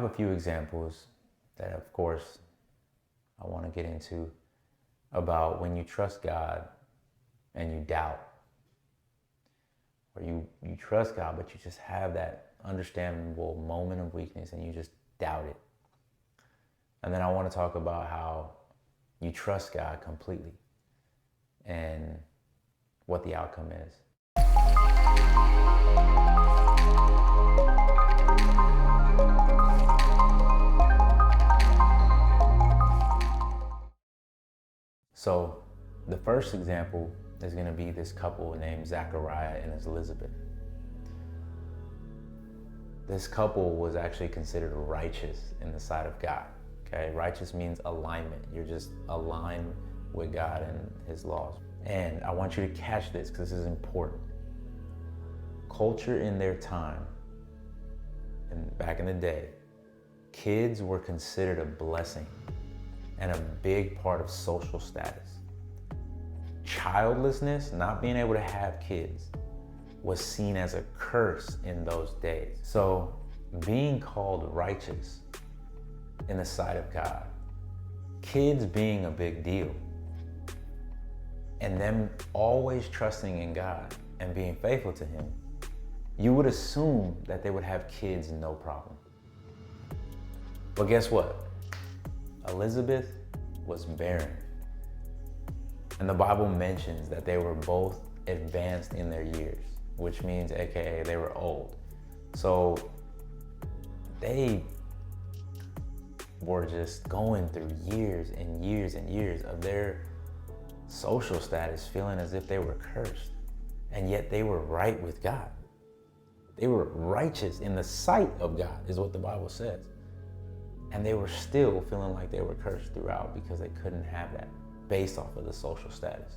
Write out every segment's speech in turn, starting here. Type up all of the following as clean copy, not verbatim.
have a few examples that, of course, I want to get into about when you trust God and you doubt. Or you trust God, but you just have that understandable moment of weakness and you just doubt it. And then I want to talk about how you trust God completely and what the outcome is. So the first example is going to be this couple named Zachariah and his Elizabeth. This couple was actually considered righteous in the sight of God. Okay, righteous means alignment. You're just aligned with God and his laws. And I want you to catch this because this is important. Culture in their time, and back in the day, kids were considered a blessing and a big part of social status. Childlessness, not being able to have kids, was seen as a curse in those days. So being called righteous in the sight of God, kids being a big deal, and them always trusting in God and being faithful to him, you would assume that they would have kids no problem. But guess what? Elizabeth was barren. And the Bible mentions that they were both advanced in their years, which means AKA they were old. So they were just going through years and years and years of their social status feeling as if they were cursed. And yet they were right with God. They were righteous in the sight of God, is what the Bible says. And they were still feeling like they were cursed throughout because they couldn't have that based off of the social status.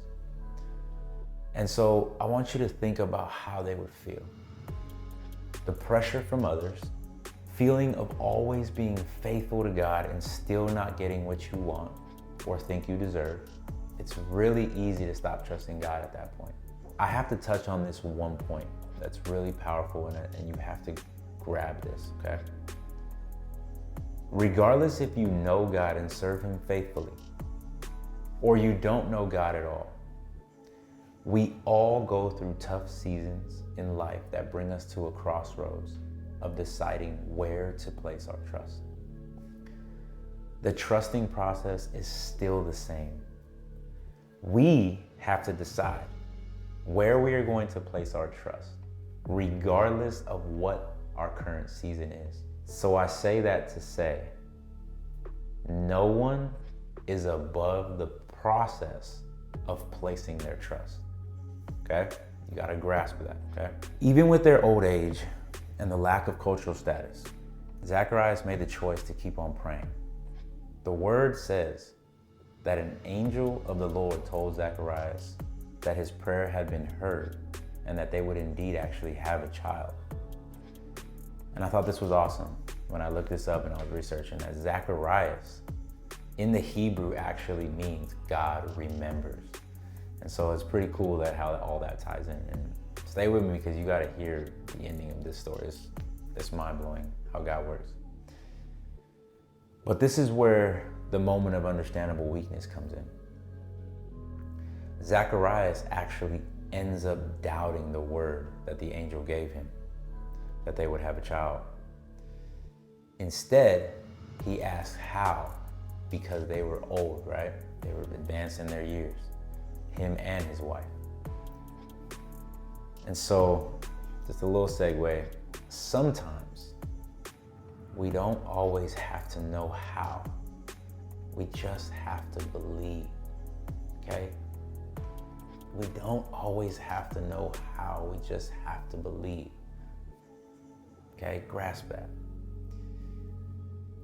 And so I want you to think about how they would feel. The pressure from others, feeling of always being faithful to God and still not getting what you want or think you deserve. It's really easy to stop trusting God at that point. I have to touch on this one point that's really powerful and you have to grab this, okay? Regardless if you know God and serve him faithfully, or you don't know God at all, we all go through tough seasons in life that bring us to a crossroads of deciding where to place our trust. The trusting process is still the same. We have to decide where we are going to place our trust, regardless of what our current season is. So I say that to say, no one is above the process of placing their trust, okay? You gotta grasp that, okay? Even with their old age and the lack of cultural status, Zacharias made the choice to keep on praying. The word says that an angel of the Lord told Zacharias that his prayer had been heard and that they would indeed actually have a child. And I thought this was awesome when I looked this up and I was researching that Zacharias in the Hebrew actually means God remembers. And so it's pretty cool that how all that ties in. And stay with me because you got to hear the ending of this story. It's mind-blowing how God works. But this is where the moment of understandable weakness comes in. Zacharias actually ends up doubting the word that the angel gave him, that they would have a child. Instead, he asked how, because they were old, right? They were advanced in their years, him and his wife. And so, just a little segue, sometimes we don't always have to know how. We just have to believe, okay? We don't always have to know how, we just have to believe. Okay, grasp that.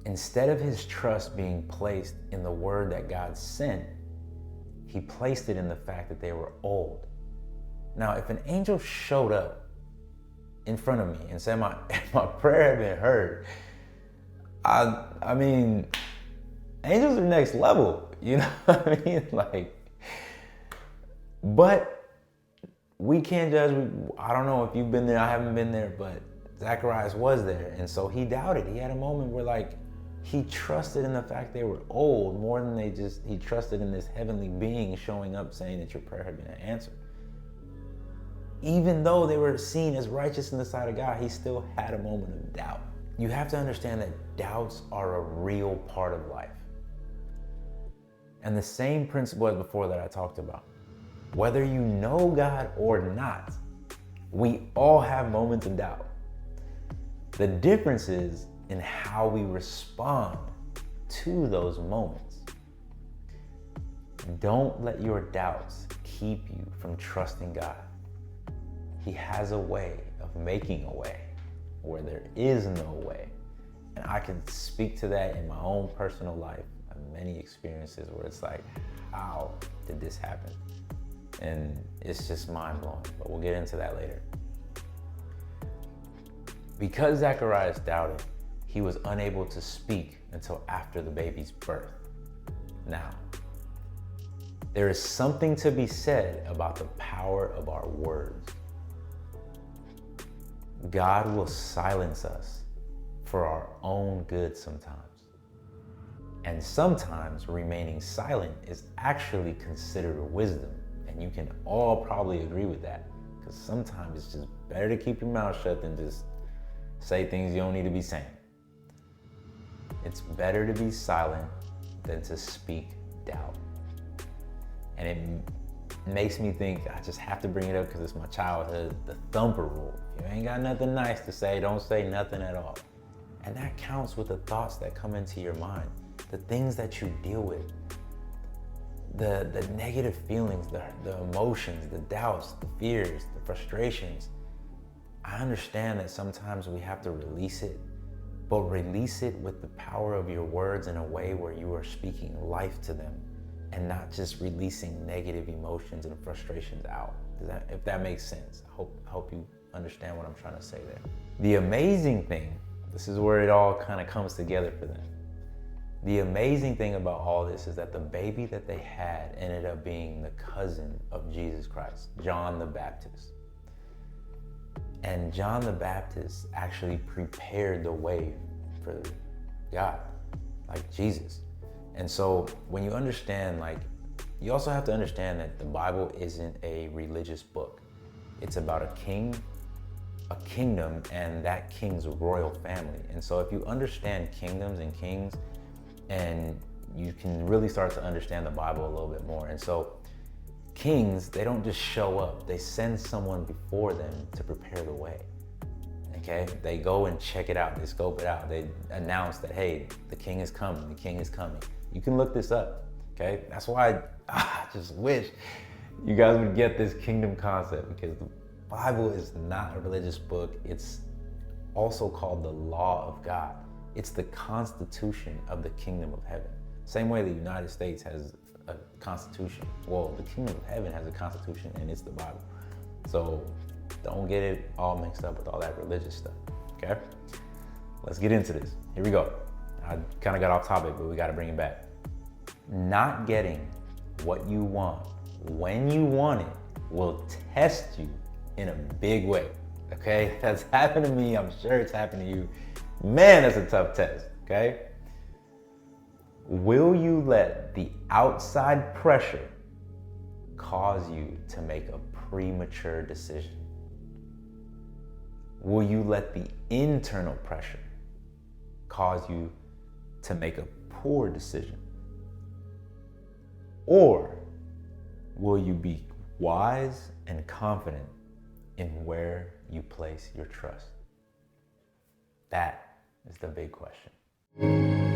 Instead of his trust being placed in the word that God sent, he placed it in the fact that they were old. Now, if an angel showed up in front of me and said my prayer had been heard, I mean, angels are next level, you know what I mean? Like, but we can't judge. I don't know if you've been there, I haven't been there, but Zacharias was there, and so he doubted. He had a moment where like he trusted in the fact they were old more than he trusted in this heavenly being showing up saying that your prayer had been answered. Even though they were seen as righteous in the sight of God, he still had a moment of doubt. You have to understand that doubts are a real part of life. And the same principle as before that I talked about. Whether you know God or not, we all have moments of doubt. The difference is in how we respond to those moments. Don't let your doubts keep you from trusting God. He has a way of making a way where there is no way. And I can speak to that in my own personal life. I have many experiences where it's like, how did this happen? And it's just mind-blowing, but we'll get into that later. Because Zacharias doubted, he was unable to speak until after the baby's birth. Now, there is something to be said about the power of our words. God will silence us for our own good sometimes. And sometimes remaining silent is actually considered wisdom. And you can all probably agree with that, because sometimes it's just better to keep your mouth shut than just say things you don't need to be saying. It's better to be silent than to speak doubt. And it makes me think, I just have to bring it up because it's my childhood, the thumper rule. If you ain't got nothing nice to say, don't say nothing at all. And that counts with the thoughts that come into your mind, the things that you deal with, the negative feelings, the emotions, the doubts, the fears, the frustrations. I understand that sometimes we have to release it, but release it with the power of your words in a way where you are speaking life to them and not just releasing negative emotions and frustrations out. If that makes sense, I hope you understand what I'm trying to say there. The amazing thing, this is where it all kind of comes together for them. The amazing thing about all this is that the baby that they had ended up being the cousin of Jesus Christ, John the Baptist. And John the Baptist actually prepared the way for God, like Jesus. And so when you understand, like, you also have to understand that the Bible isn't a religious book. It's about a king, a kingdom, and that king's royal family. And so if you understand kingdoms and kings, and you can really start to understand the Bible a little bit more. And so kings, they don't just show up, they send someone before them to prepare the way. Okay, they go and check it out, they scope it out, they announce that, hey, the king is coming, the king is coming. You can look this up, okay? That's why I just wish you guys would get this kingdom concept, because the Bible is not a religious book. It's also called the law of God. It's the constitution of the kingdom of heaven. Same way the United States has a constitution. Well, the kingdom of heaven has a constitution, and it's the Bible. So don't get it all mixed up with all that religious stuff, okay? Let's get into this. Here we go. I kind of got off topic, but we got to bring it back. Not getting what you want when you want it will test you in a big way, okay? That's happened to me. I'm sure it's happened to you. Man, that's a tough test, okay? Will you let the outside pressure cause you to make a premature decision? Will you let the internal pressure cause you to make a poor decision? Or will you be wise and confident in where you place your trust? That is the big question.